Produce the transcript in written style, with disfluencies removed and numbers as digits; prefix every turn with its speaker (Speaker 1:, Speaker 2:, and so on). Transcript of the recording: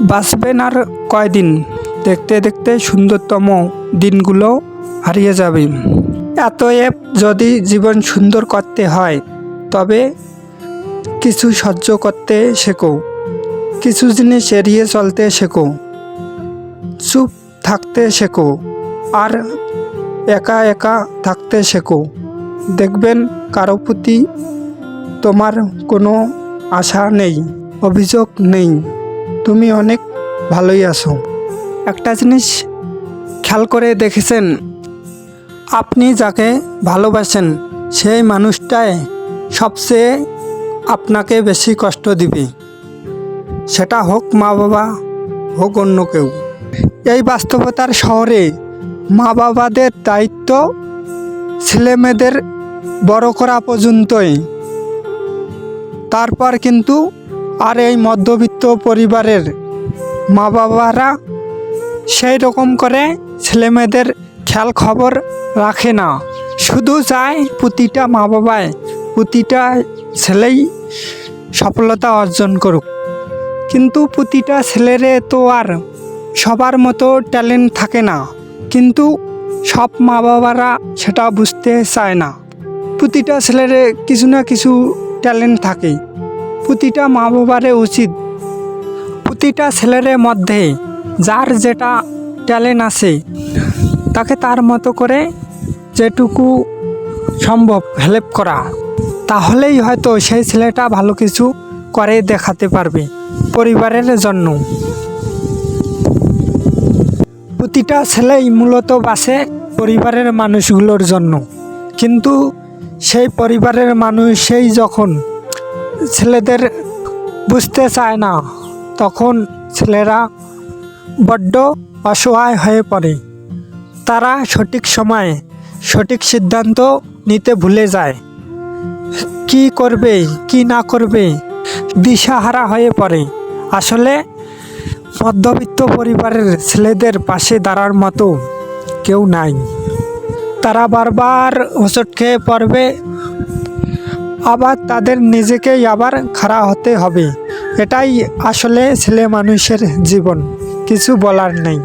Speaker 1: বাঁচবেন আর কয়দিন, দেখতে দেখতে সুন্দরতম দিনগুলো হারিয়ে যাবে। অতএব যদি জীবন সুন্দর করতে হয় তবে কিছু সহ্য করতে শেখো, কিছু জিনিস এড়িয়ে চলতে শেখো, চুপ থাকতে শেখো আর একা একা থাকতে শেখো। দেখবেন কারো প্রতি তোমার কোনো আশা নেই, অভিযোগ নেই, তুমি অনেক ভালোই আছো। একটা জিনিস খেয়াল করে দেখেছেন, আপনি যাকে ভালোবাসেন সেই মানুষটাই সবচেয়ে আপনাকে বেশি কষ্ট দিবে, সেটা হোক মা বাবা, হোক অন্য কেউ। এই বাস্তবতার শহরে মা বাবাদের দায়িত্ব ছেলেমেয়েদের বড় করা পর্যন্তই। তারপর কিন্তু আর এই মধ্যবিত্ত পরিবারের মা বাবারা সেই রকম করে ছেলেমেয়েদের খেয়াল খবর রাখে না। শুধু চায় প্রতিটা মা বাবায় প্রতিটা ছেলেই সফলতা অর্জন করুক, কিন্তু প্রতিটা ছেলেরে তো আর সবার মতো ট্যালেন্ট থাকে না। কিন্তু সব মা বাবারা সেটা বুঝতে চায় না। প্রতিটা ছেলেরে কিছু না কিছু ট্যালেন্ট থাকে। প্রতিটা মা বাবারে উচিত প্রতিটা ছেলের মধ্যে যার যেটা ট্যালেন্ট আছে তাকে তার মতো করে যেটুকু সম্ভব হেল্প করা, তাহলেই হয়তো সেই ছেলেটা ভালো কিছু করে দেখাতে পারবে পরিবারের জন্য। প্রতিটা ছেলেই মূলত বাঁচে পরিবারের মানুষগুলোর জন্য, কিন্তু সেই পরিবারের মানুষই যখন ছেলেদের বুঝতে চায় না তখন ছেলেরা বড্ড অসহায় হয়ে পড়ে। তারা সঠিক সময়ে সঠিক সিদ্ধান্ত নিতে ভুলে যায়, কি করবে কি না করবে দিশাহারা হয়ে পড়ে। আসলে মধ্যবিত্ত পরিবারের ছেলেদের পাশে দাঁড়ার মতো কেউ নাই। তারা বারবার হোঁচট খেয়ে পড়বে, আবার তাদের নিজেকেই আবার খাড়া হতে হবে। এটাই আসলে ছেলে মানুষের জীবন, কিছু বলার নেই।